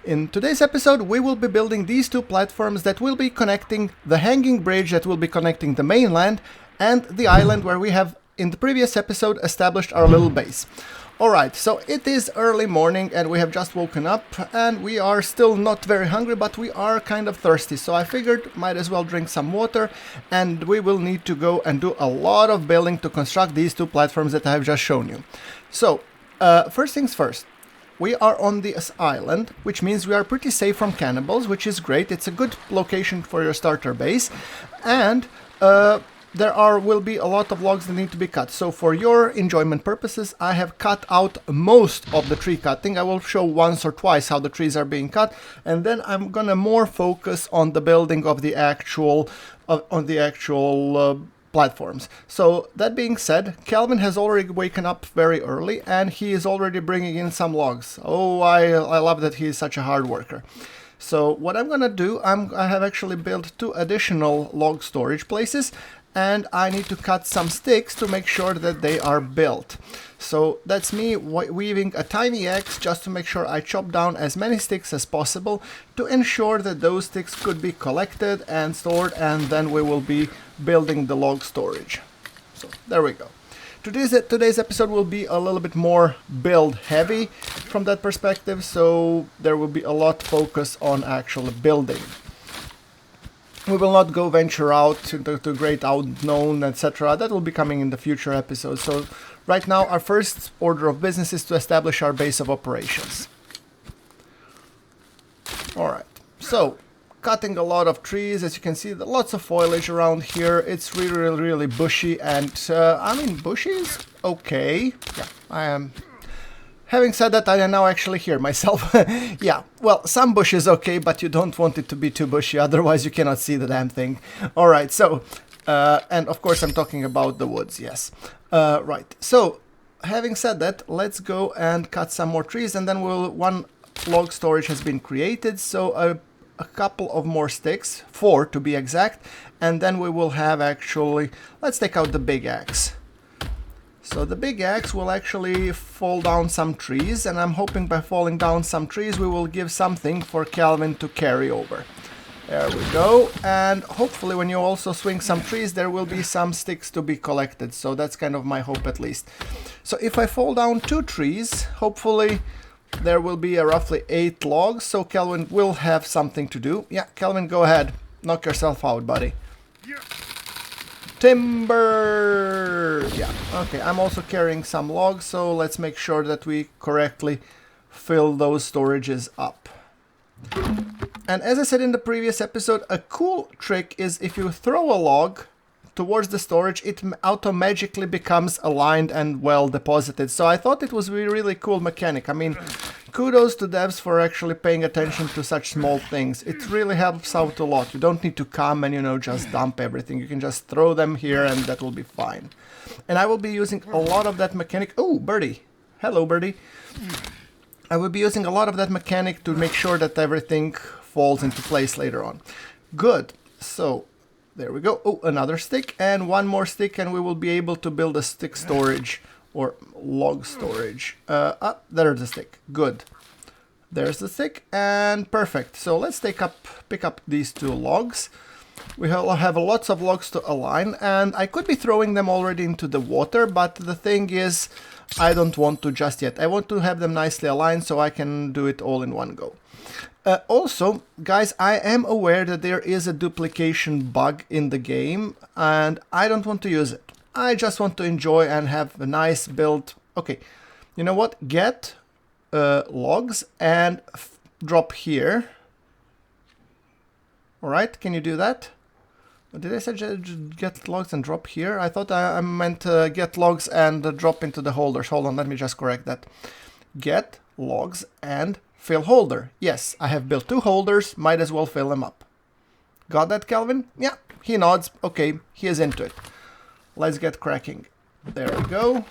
In today's episode, we will be building these two platforms that will be connecting the hanging bridge that will be connecting the mainland and the island where we have, in the previous episode, established our little base. Alright, so it is early morning and we have just woken up and we are still not very hungry, but we are kind of thirsty. So I figured might as well drink some water, and we will need to go and do a lot of building to construct these two platforms that I have just shown you. So, first things first. We are on this island, which means we are pretty safe from cannibals, which is great. It's a good location for your starter base. And there will be a lot of logs that need to be cut. So for your enjoyment purposes, I have cut out most of the tree cutting. I will show once or twice how the trees are being cut. And then I'm gonna more focus on the building of the actual platforms. So that being said, Calvin has already waken up very early and he is already bringing in some logs. Oh, I love that he is such a hard worker. So what I'm gonna do, I have actually built 2 additional log storage places, and I need to cut some sticks to make sure that they are built. So that's me weaving a tiny axe just to make sure I chop down as many sticks as possible to ensure that those sticks could be collected and stored, and then we will be building the log storage. So there we go. Today's episode will be a little bit more build heavy from that perspective, so there will be a lot focus on actual building. We will not go venture out to the great unknown, etc. That will be coming in the future episodes. So right now our first order of business is to establish our base of operations. Alright, so cutting a lot of trees. As you can see, lots of foliage around here. It's really bushy, and I mean, bushy is okay. Yeah, I am. Having said that, I am now actually here myself. Yeah, well, some bush is okay, but you don't want it to be too bushy, otherwise you cannot see the damn thing. Alright, so, and of course I'm talking about the woods, yes. Right, so, having said that, let's go and cut some more trees, and then one log storage has been created, so a couple of more sticks, 4 to be exact, and then we will have actually, let's take out the big axe. So the big axe will actually fall down some trees, and I'm hoping by falling down some trees we will give something for Calvin to carry over. There we go, and hopefully when you also swing some trees there will be some sticks to be collected, so that's kind of my hope at least. So if I fall down 2 trees, hopefully there will be roughly 8 logs, so Calvin will have something to do. Yeah, Calvin, go ahead, knock yourself out, buddy. Timber! Yeah, okay, I'm also carrying some logs, so let's make sure that we correctly fill those storages up. And as I said in the previous episode, a cool trick is if you throw a log towards the storage, it automatically becomes aligned and well deposited. So I thought it was a really cool mechanic. I mean, kudos to devs for actually paying attention to such small things. It really helps out a lot. You don't need to come and, you know, just dump everything. You can just throw them here and that will be fine. And I will be using a lot of that mechanic. Oh, birdie. Hello, birdie. I will be using a lot of that mechanic to make sure that everything falls into place later on. Good. So there we go. Oh, another stick and one more stick, and we will be able to build a stick storage or log storage. There's the stick. Good. There's the stick, and perfect. So let's pick up these 2 logs. We have lots of logs to align, and I could be throwing them already into the water, but the thing is, I don't want to just yet. I want to have them nicely aligned so I can do it all in one go. Also, guys, I am aware that there is a duplication bug in the game, and I don't want to use it. I just want to enjoy and have a nice build. Okay, you know what? Get logs and drop here. Alright, can you do that? Did I say get logs and drop here? I thought I meant get logs and drop into the holders. Hold on, let me just correct that. Get logs and fill holder. Yes, I have built 2 holders, might as well fill them up. Got that, Calvin? Yeah, he nods. Okay, he is into it. Let's get cracking. There we go.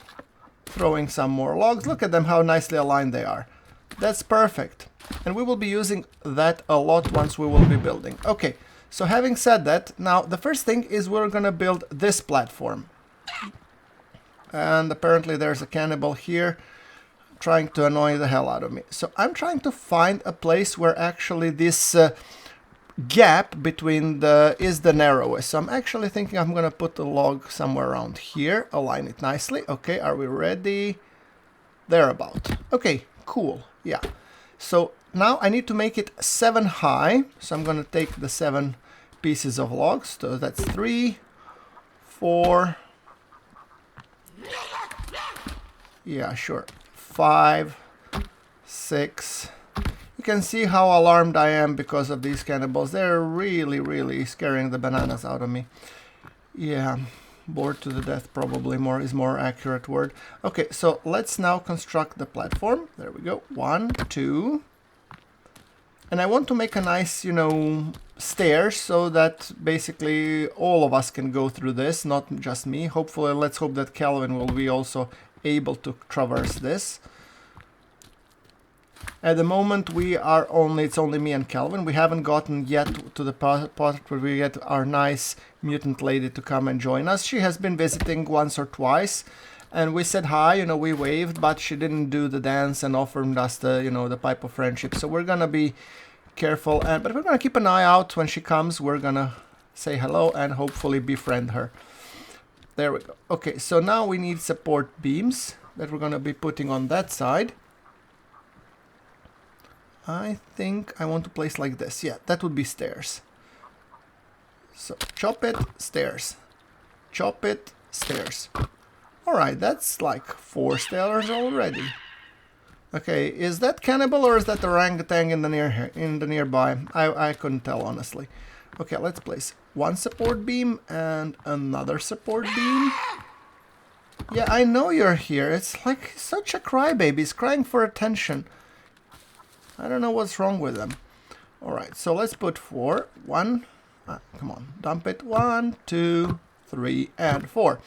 Throwing some more logs. Look at them, how nicely aligned they are. That's perfect. And we will be using that a lot once we will be building. Okay, so having said that, now the first thing is we're gonna build this platform. And apparently there's a cannibal here. trying to annoy the hell out of me. So I'm trying to find a place where actually this gap between is the narrowest. So I'm actually thinking I'm gonna put the log somewhere around here, align it nicely. Okay, are we ready? Thereabout. Okay, cool. Yeah. So now I need to make it 7 high. So I'm gonna take the 7 pieces of logs. So that's 3, 4. Yeah, sure. 5, 6. You can see how alarmed I am because of these cannibals. They're really, really scaring the bananas out of me. Yeah, bored to the death probably is more accurate word. Okay, so let's now construct the platform. There we go. 1, 2. And I want to make a nice, you know, stairs so that basically all of us can go through this, not just me. Hopefully, let's hope that Calvin will be also able to traverse this. At the moment it's only me and Calvin. We haven't gotten yet to the part where we get our nice mutant lady to come and join us. She has been visiting once or twice, and we said hi, you know, we waved, but she didn't do the dance and offered us the, you know, the pipe of friendship. So we're gonna be careful, but we're gonna keep an eye out when she comes. We're gonna say hello and hopefully befriend her. There we go. Okay, so now we need support beams that we're gonna be putting on that side. I think I want to place like this. Yeah, that would be stairs. So chop it, stairs. Chop it, stairs. Alright, that's like 4 stairs already. Okay, is that cannibal or is that orangutan in the nearby? I couldn't tell honestly. Okay, let's place 1 support beam and another support beam. Yeah, I know you're here. It's like such a crybaby. He's crying for attention. I don't know what's wrong with them. Alright, so let's put 4. 1. Come on, dump it. 1, 2, 3, and 4.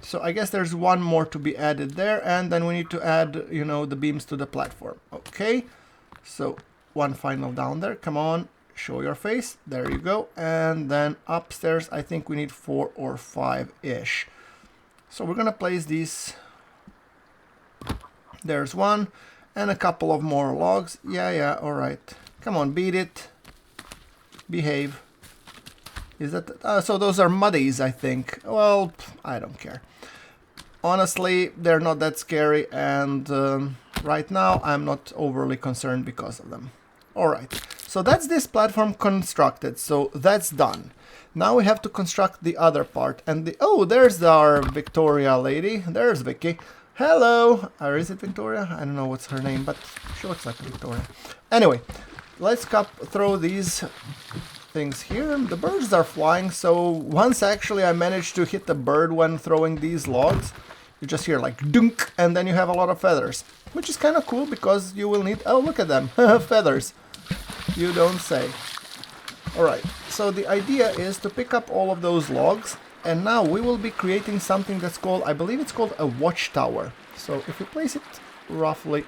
So I guess there's 1 more to be added there, and then we need to add, you know, the beams to the platform. Okay, so 1 final down there. Come on, show your face. There you go. And then upstairs, I think we need 4 or 5-ish. So we're gonna place these. There's 1. And a couple of more logs. Yeah, alright. Come on, beat it. Behave. Is that... so those are muddies, I think. Well, I don't care. Honestly, they're not that scary, and right now I'm not overly concerned because of them. Alright, so that's this platform constructed, so that's done. Now we have to construct the other part, and oh, there's our Victoria lady. There's Vicky. Hello! Or is it Victoria? I don't know what's her name, but she looks like Victoria. Anyway, let's throw these things here. The birds are flying, so once actually I managed to hit the bird when throwing these logs. You just hear like dunk, and then you have a lot of feathers. Which is kind of cool, because you will need... Oh, look at them! Feathers! You don't say. Alright, so the idea is to pick up all of those logs. And now we will be creating something that's called, I believe it's called a watchtower. So if we place it roughly,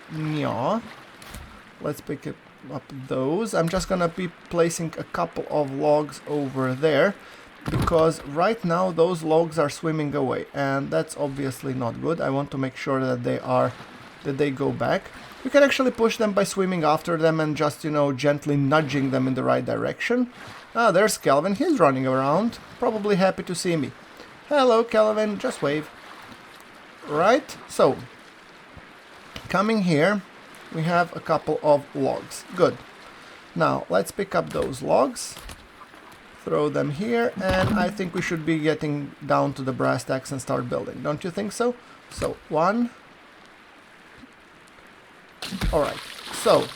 let's pick up those. I'm just gonna be placing a couple of logs over there, because right now those logs are swimming away, and that's obviously not good. I want to make sure that they go back. You can actually push them by swimming after them and just, you know, gently nudging them in the right direction. Ah, there's Calvin. He's running around, probably happy to see me. Hello, Calvin. Just wave. Right, so coming here, we have a couple of logs. Good. Now, let's pick up those logs, throw them here, and I think we should be getting down to the brass tacks and start building. Don't you think so? So, 1. Alright, so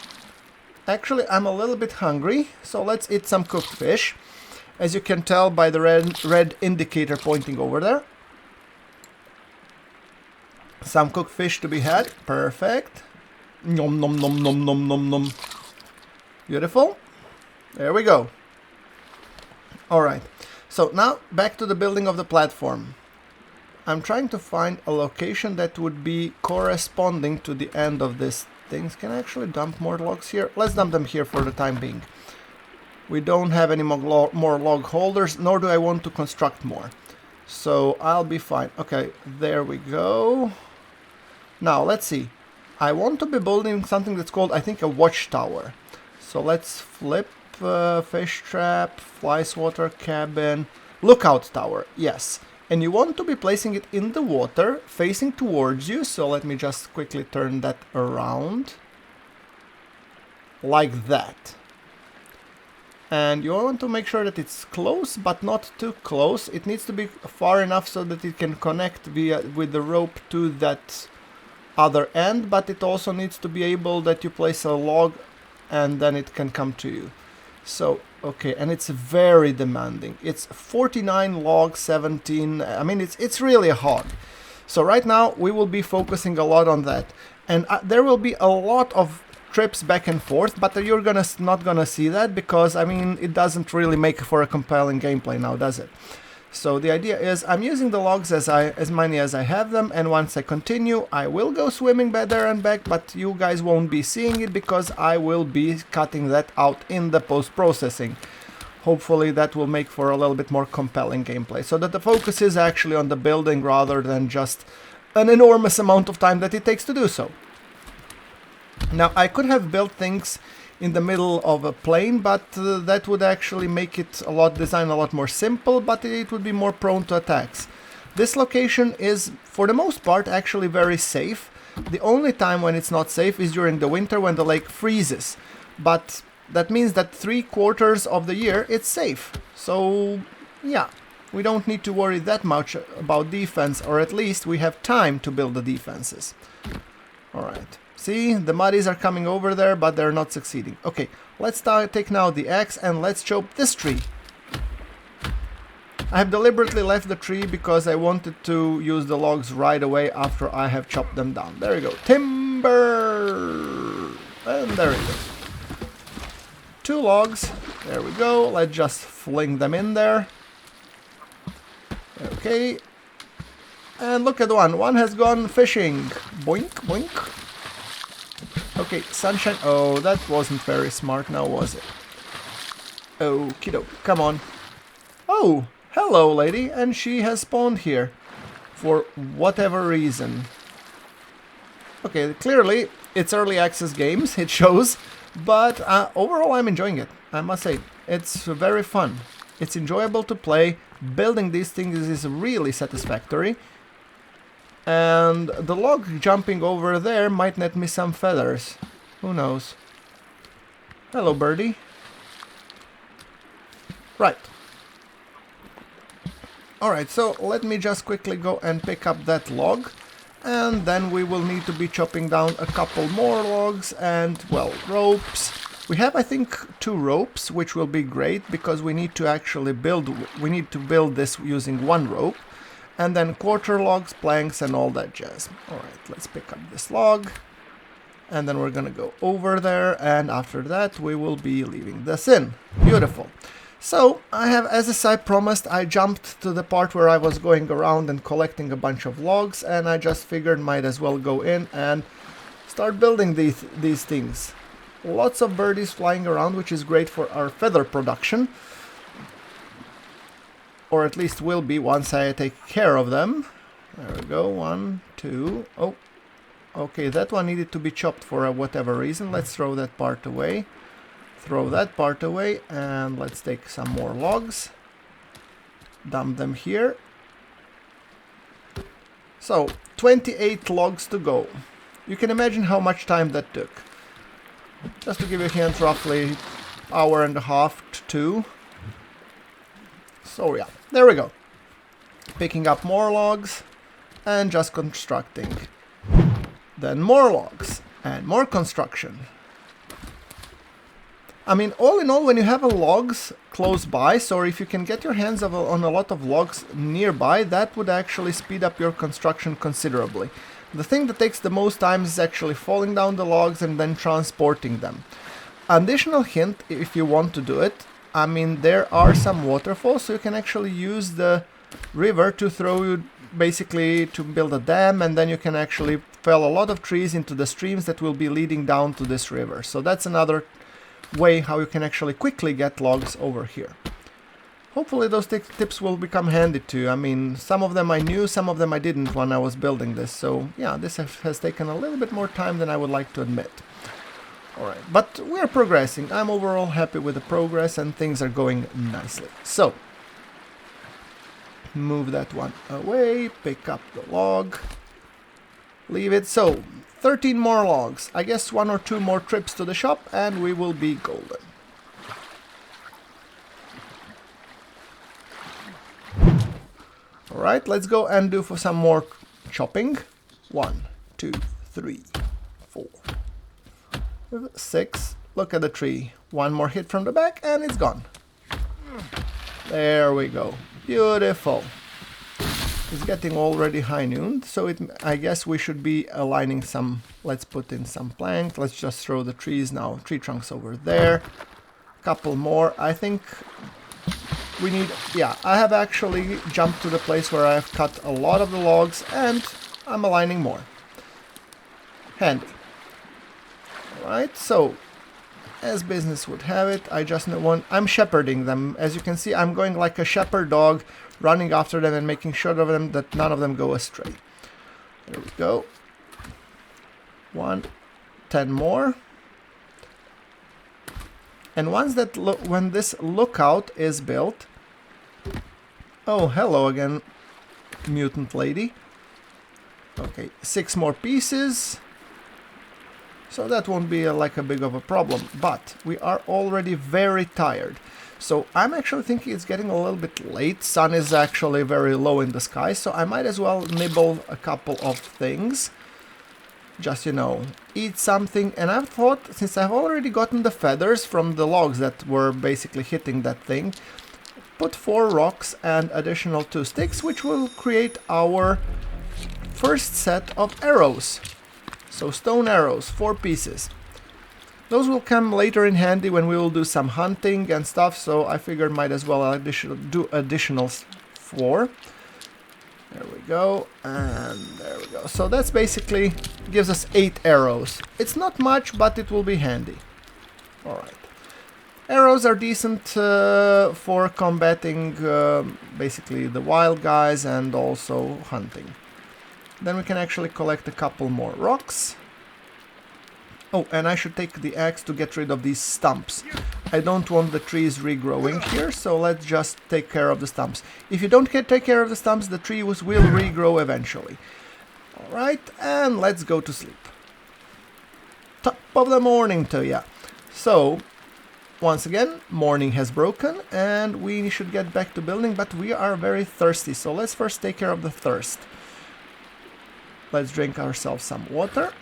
actually, I'm a little bit hungry, so let's eat some cooked fish. As you can tell by the red indicator pointing over there. Some cooked fish to be had. Perfect. Nom nom nom nom nom nom nom. Beautiful. There we go. Alright, so now back to the building of the platform. I'm trying to find a location that would be corresponding to the end of this. Things can I actually dump more logs here. Let's dump them here for the time being. We don't have any more log holders, nor do I want to construct more. So I'll be fine. Okay, there we go. Now let's see. I want to be building something that's called, I think, a watchtower. So let's flip fish trap, fly swatter cabin, lookout tower, yes. And you want to be placing it in the water, facing towards you. So let me just quickly turn that around. Like that. And you want to make sure that it's close, but not too close. It needs to be far enough so that it can connect with the rope to that other end, but it also needs to be able that you place a log and then it can come to you. So, okay, and it's very demanding. It's 49 logs, 17, I mean, it's really a hog. So right now we will be focusing a lot on that. And there will be a lot of trips back and forth, but you're not gonna see that because, I mean, it doesn't really make for a compelling gameplay now, does it? So the idea is I'm using the logs as many as I have them, and once I continue I will go swimming back there and back, but you guys won't be seeing it because I will be cutting that out in the post-processing. Hopefully that will make for a little bit more compelling gameplay, so that the focus is actually on the building rather than just an enormous amount of time that it takes to do so. Now I could have built things in the middle of a plane, but that would actually make it design a lot more simple, but it would be more prone to attacks. This location is, for the most part, actually very safe. The only time when it's not safe is during the winter when the lake freezes. But that means that 3/4 of the year it's safe. So, yeah, we don't need to worry that much about defense, or at least we have time to build the defenses. Alright. See, the muddies are coming over there, but they're not succeeding. Okay, let's take now the axe and let's chop this tree. I have deliberately left the tree because I wanted to use the logs right away after I have chopped them down. There we go. Timber! And there we go. 2 logs. There we go. Let's just fling them in there. Okay. And look at one. One has gone fishing. Boink, boink. Okay, sunshine. Oh, that wasn't very smart now, was it? Okie doke, come on. Oh, hello, lady. And she has spawned here. For whatever reason. Okay, clearly, it's early access games, it shows. But overall, I'm enjoying it, I must say. It's very fun. It's enjoyable to play. Building these things is really satisfactory. And the log jumping over there might net me some feathers. Who knows? Hello, birdie. Right. Alright, so let me just quickly go and pick up that log. And then we will need to be chopping down a couple more logs and, well, ropes. We have, I think, 2 ropes, which will be great because we need to actually build this using 1 rope. And then quarter logs, planks, and all that jazz. Alright, let's pick up this log. And then we're gonna go over there, and after that we will be leaving this in. Beautiful. So, I have, as I promised, I jumped to the part where I was going around and collecting a bunch of logs, and I just figured might as well go in and start building these things. Lots of birdies flying around, which is great for our feather production. Or at least will be once I take care of them. There we go, 1, 2, oh, okay, that one needed to be chopped for whatever reason. Let's throw that part away. Throw that part away, and let's take some more logs. Dump them here. So, 28 logs to go. You can imagine how much time that took. Just to give you a hint, roughly hour and a half to 2. So yeah, there we go. Picking up more logs and just constructing. Then more logs and more construction. I mean, all in all, when you have logs close by, so if you can get your hands on a lot of logs nearby, that would actually speed up your construction considerably. The thing that takes the most time is actually falling down the logs and then transporting them. Additional hint, if you want to do it, I mean, there are some waterfalls, so you can actually use the river to throw you, basically to build a dam, and then you can actually fell a lot of trees into the streams that will be leading down to this river. So that's another way how you can actually quickly get logs over here. Hopefully those tips will become handy too. I mean, some of them I knew, some of them I didn't when I was building this. So yeah, this has taken a little bit more time than I would like to admit. Alright, but we're progressing. I'm overall happy with the progress and things are going nicely. So, move that one away, pick up the log, leave it. So, 13 more logs. I guess 1 or 2 more trips to the shop and we will be golden. Alright, let's go and do for some more chopping. 1, 2, 3, 4, 6. Look at the tree. 1 more hit from the back and it's gone. There we go. Beautiful. It's getting already high noon, so I guess we should be aligning some. Let's put in some planks. Let's just throw the trees now. Tree trunks over there. Couple more. I think we need, yeah, I have actually jumped to the place where I have cut a lot of the logs and I'm aligning more. Handy. Alright, so as business would have it, I just want, I'm shepherding them. As you can see, I'm going like a shepherd dog, running after them and making sure of them that none of them go astray. There we go. 10 more. And once that when this lookout is built, oh, hello again, mutant lady. Okay, 6 more pieces. So that won't be like a big of a problem, but we are already very tired. So I'm actually thinking it's getting a little bit late. Sun is actually very low in the sky, so I might as well nibble a couple of things. Just, you know, eat something. And I've thought, since I've already gotten the feathers from the logs that were basically hitting that thing, put 4 rocks and additional 2 sticks, which will create our first set of arrows. So stone arrows, 4 pieces. Those will come later in handy when we will do some hunting and stuff, so I figured might as well do additional 4. There we go, and there we go. So that's basically gives us 8 arrows. It's not much, but it will be handy. Alright. Arrows are decent for combating basically the wild guys and also hunting. Then we can actually collect a couple more rocks. Oh, and I should take the axe to get rid of these stumps. I don't want the trees regrowing here, so let's just take care of the stumps. If you don't take care of the stumps, the trees will regrow eventually. Alright, and let's go to sleep. Top of the morning to ya. So, once again, morning has broken, and we should get back to building, but we are very thirsty, so let's first take care of the thirst. Let's drink ourselves some water.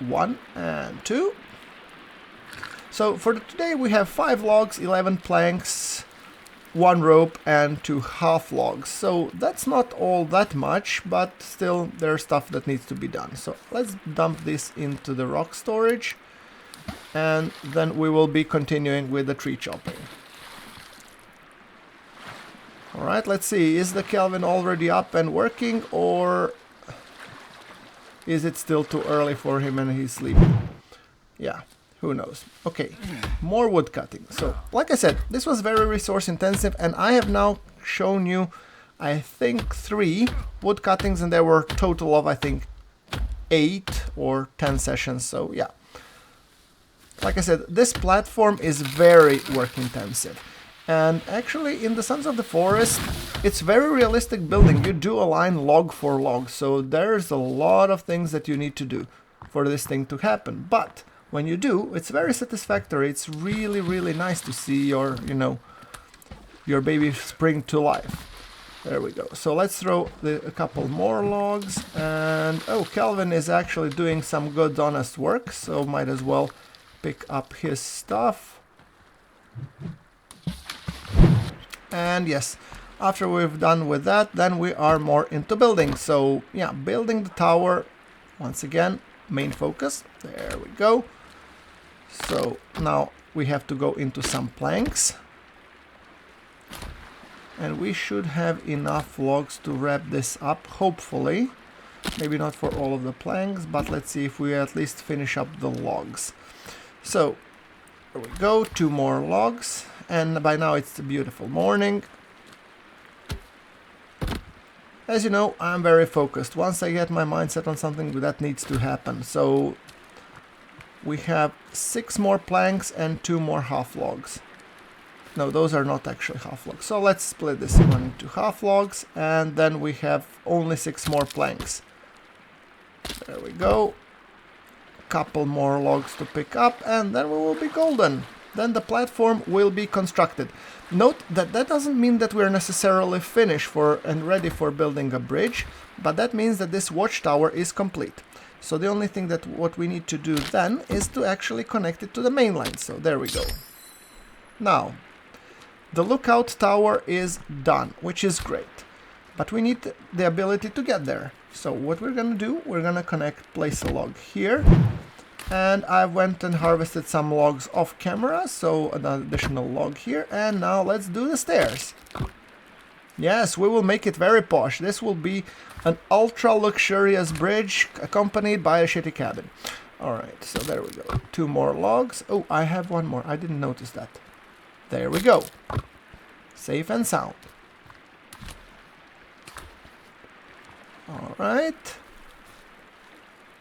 1 and 2. So for today we have 5 logs, 11 planks, 1 rope and 2 half logs. So that's not all that much, but still there's stuff that needs to be done. So let's dump this into the rock storage and then we will be continuing with the tree chopping. Alright, let's see, is the Kelvin already up and working, or is it still too early for him and he's sleeping? Yeah, who knows. Okay, more wood cutting. So, like I said, this was very resource intensive and I have now shown you, I think, 3 wood cuttings and there were a total of, I think, 8 or 10 sessions. So, yeah. Like I said, this platform is very work intensive. And actually, in the Sons of the Forest, it's very realistic building. You do align log for log, so there's a lot of things that you need to do for this thing to happen. But when you do, it's very satisfactory. It's really, really nice to see your, you know, your baby spring to life. There we go. So let's throw a couple more logs. And, oh, Kelvin is actually doing some good, honest work, so might as well pick up his stuff. And yes, after we've done with that, then we are more into building. So yeah, building the tower, once again, main focus. There we go. So now we have to go into some planks. And we should have enough logs to wrap this up, hopefully. Maybe not for all of the planks, but let's see if we at least finish up the logs. So, there we go, 2 more logs. and by now it's a beautiful morning. As you know, I'm very focused. Once I get my mind set on something, that needs to happen. So we have 6 more planks and 2 more half logs. No, those are not actually half logs. So let's split this one into half logs, and then we have only 6 more planks. There we go. Couple more logs to pick up, and then we will be golden. Then the platform will be constructed. Note that that doesn't mean that we're necessarily finished and ready for building a bridge, but that means that this watchtower is complete. So the only thing that what we need to do then is to actually connect it to the mainland. So there we go. Now, the lookout tower is done, which is great, but we need the ability to get there. So what we're gonna do, we're gonna place a log here, and I went and harvested some logs off camera, so an additional log here, and now let's do the stairs. Yes, we will make it very posh. This will be an ultra luxurious bridge accompanied by a shitty cabin. Alright, so there we go. 2 more logs. Oh, I have 1 more. I didn't notice that. There we go. Safe and sound. Alright.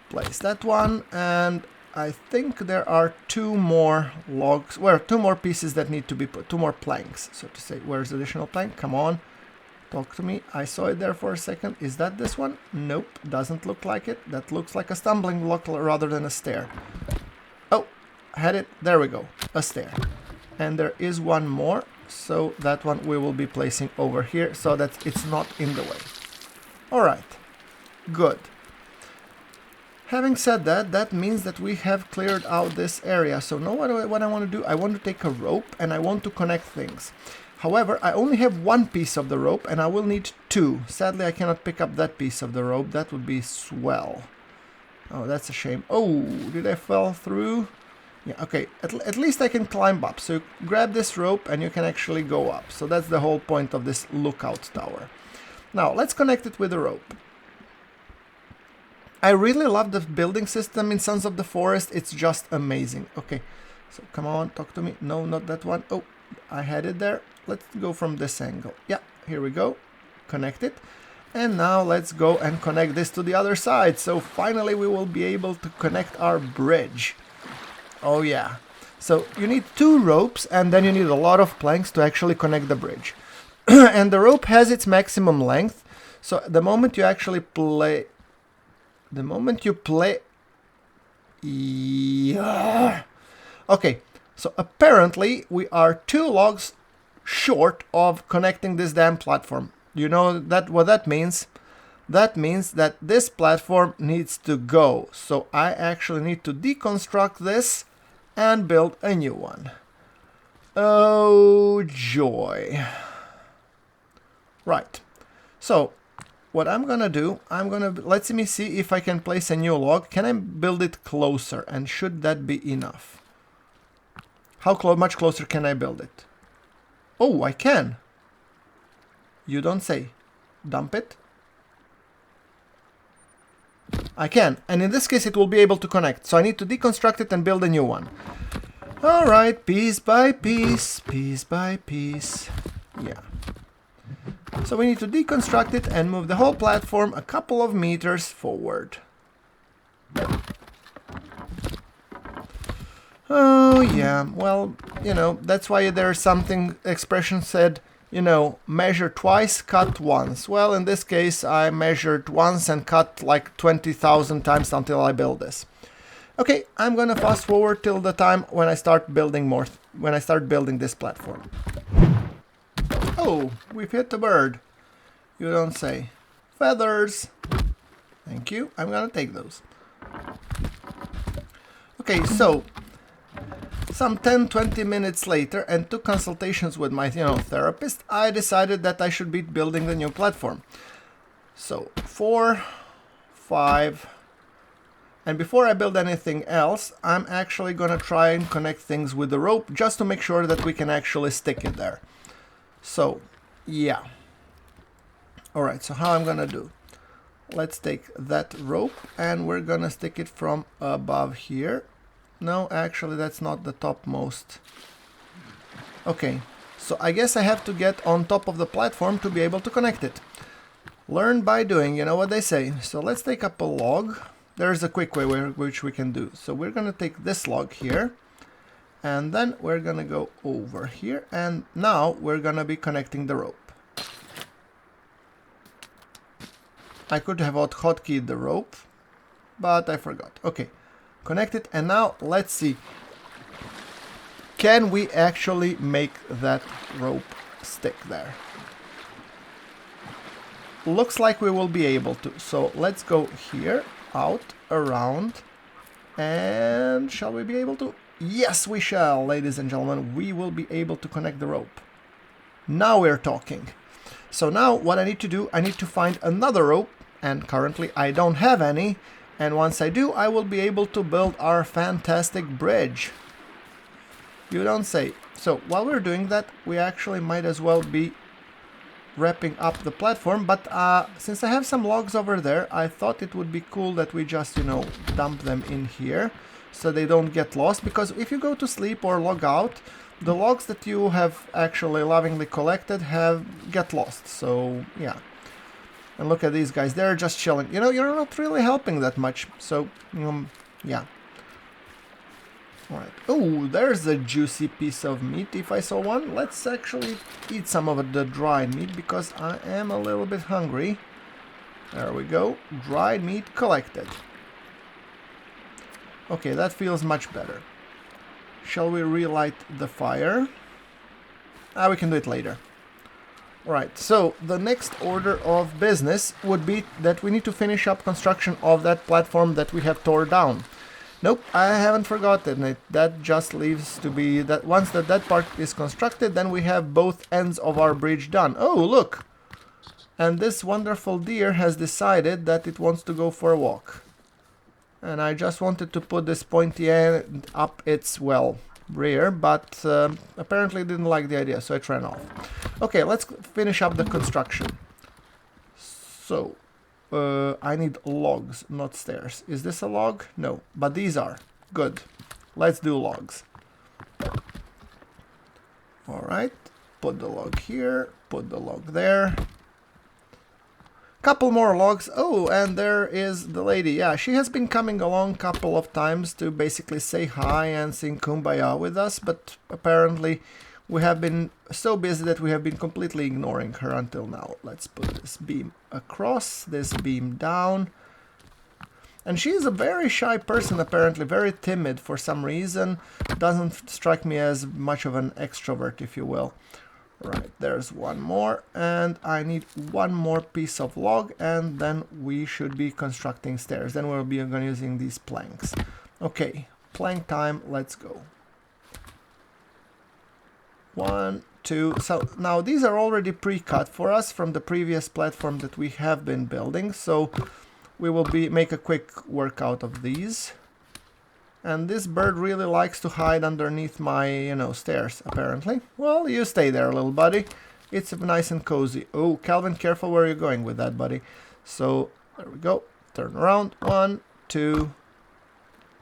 Place that one, and I think there are 2 more logs, well, 2 more pieces that need to be put, 2 more planks, so to say. Where's the additional plank? Come on, talk to me. I saw it there for a second. Is that this one? Nope, doesn't look like it. That looks like a stumbling block rather than a stair. Oh, had it. There we go, a stair. And there is 1 more, so that one we will be placing over here so that it's not in the way. Alright, good. Having said that, that means that we have cleared out this area. So now what I want to do, I want to take a rope and I want to connect things. However, I only have 1 piece of the rope and I will need 2. Sadly, I cannot pick up that piece of the rope. That would be swell. Oh, that's a shame. Oh, did I fall through? Yeah, okay, at least I can climb up. So you grab this rope and you can actually go up. So that's the whole point of this lookout tower. Now, let's connect it with a rope. I really love the building system in Sons of the Forest. It's just amazing. Okay, so come on, talk to me. No, not that one. Oh, I had it there. Let's go from this angle. Yeah, here we go. Connect it. And now let's go and connect this to the other side. So finally we will be able to connect our bridge. Oh yeah. So you need 2 ropes and then you need a lot of planks to actually connect the bridge. And the rope has its maximum length. So the moment you actually play... Yeah. Okay, so apparently we are 2 logs short of connecting this damn platform. You know that what that means? That means that this platform needs to go. So I actually need to deconstruct this and build a new one. Oh joy. Right. So what I'm gonna do, let me see if I can place a new log. Can I build it closer, and should that be enough? How much closer can I build it? Oh, I can. You don't say. Dump it. I can, and in this case it will be able to connect. So I need to deconstruct it and build a new one. Alright, piece by piece, piece by piece. Yeah. So we need to deconstruct it and move the whole platform a couple of meters forward. Oh yeah, well, you know, that's why there's something, expression said, you know, measure twice, cut once. Well, in this case, I measured once and cut like 20,000 times until I build this. Okay, I'm gonna fast forward till the time when I start building building this platform. Oh, we've hit the bird. You don't say. Feathers. Thank you. I'm gonna take those. Okay, so some 10-20 minutes later and 2 consultations with my therapist, I decided that I should be building the new platform. So 4, 5, and before I build anything else, I'm actually gonna try and connect things with the rope just to make sure that we can actually stick it there. So yeah. Alright, so how I'm gonna do? Let's take that rope and we're gonna stick it from above here. No, actually that's not the topmost. Okay, so I guess I have to get on top of the platform to be able to connect it. Learn by doing, you know what they say. So let's take up a log. There's a quick way which we can do. So we're gonna take this log here, and then we're gonna go over here, and now we're gonna be connecting the rope. I could have hotkeyed the rope, but I forgot. Okay, connect it, and now let's see. Can we actually make that rope stick there? Looks like we will be able to. So let's go here, out, around, and shall we be able to? Yes, we shall, ladies and gentlemen. We will be able to connect the rope. Now we're talking. So now what I need to do, I need to find another rope, and currently I don't have any. And once I do, I will be able to build our fantastic bridge. You don't say. So while we're doing that, we actually might as well be wrapping up the platform. But since I have some logs over there, I thought it would be cool that we just, you know, dump them in here so they don't get lost. Because if you go to sleep or log out, the logs that you have actually lovingly collected get lost. So yeah. And look at these guys, they're just chilling. You know, you're not really helping that much. So yeah. Alright. Oh, there's a juicy piece of meat if I saw one. Let's actually eat some of the dried meat because I am a little bit hungry. There we go. Dried meat collected. Okay, that feels much better. Shall we relight the fire? We can do it later. Alright, so the next order of business would be that we need to finish up construction of that platform that we have tore down. Nope, I haven't forgotten it. That just leaves to be that once that part is constructed, then we have both ends of our bridge done. Oh, look! And this wonderful deer has decided that it wants to go for a walk. And I just wanted to put this pointy end up its, well, rear, but apparently didn't like the idea, so it ran off. Okay, let's finish up the construction. So, I need logs, not stairs. Is this a log? No, but these are. Good. Let's do logs. Alright, put the log here, put the log there. Couple more logs. Oh, and there is the lady. Yeah, she has been coming along a couple of times to basically say hi and sing Kumbaya with us, but apparently we have been so busy that we have been completely ignoring her until now. Let's put this beam across, this beam down. And she is a very shy person, apparently, very timid for some reason. Doesn't strike me as much of an extrovert, if you will. Right, there's one more, and I need one more piece of log, and then we should be constructing stairs. Then we'll be using these planks. Okay, plank time, let's go. 1, 2, so now these are already pre-cut for us from the previous platform that we have been building, so we will make a quick workout of these. And this bird really likes to hide underneath my, you know, stairs, apparently. Well, you stay there, little buddy. It's nice and cozy. Oh, Calvin, careful where you're going with that, buddy. So, there we go. Turn around. 1, 2,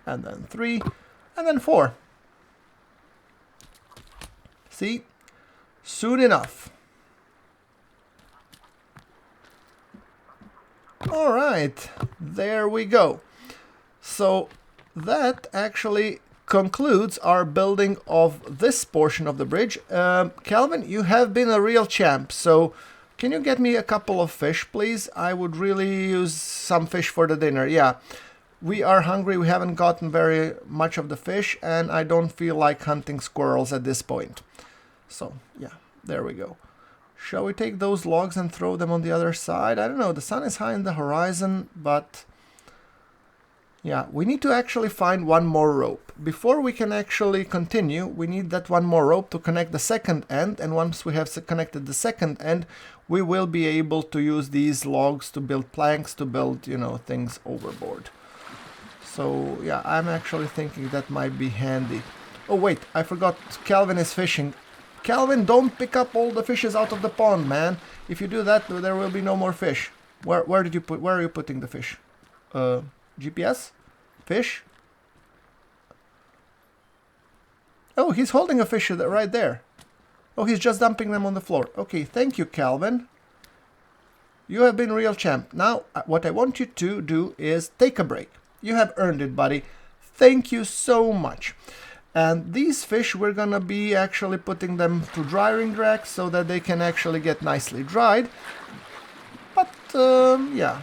and then 3, and then 4. See? Soon enough. Alright, there we go. So, that actually concludes our building of this portion of the bridge. Calvin, you have been a real champ, so can you get me a couple of fish, please? I would really use some fish for the dinner. Yeah, we are hungry, we haven't gotten very much of the fish, and I don't feel like hunting squirrels at this point. So, yeah, there we go. Shall we take those logs and throw them on the other side? I don't know, the sun is high in the horizon, but yeah, we need to actually find one more rope. Before we can actually continue, we need that one more rope to connect the second end, and once we have connected the second end, we will be able to use these logs to build planks, to build, you know, things overboard. So, yeah, I'm actually thinking that might be handy. Oh, wait, I forgot, Calvin is fishing. Calvin, don't pick up all the fishes out of the pond, man. If you do that, there will be no more fish. Where are you putting the fish? GPS? Fish? Oh, he's holding a fish right there. Oh, he's just dumping them on the floor. Okay, thank you, Calvin. You have been real champ. Now, what I want you to do is take a break. You have earned it, buddy. Thank you so much. And these fish, we're gonna be actually putting them to drying racks so that they can actually get nicely dried. But, yeah.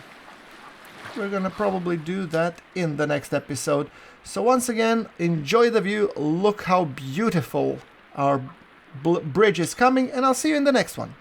We're gonna probably do that in the next episode. So once again, enjoy the view. Look how beautiful our bridge is coming, and I'll see you in the next one.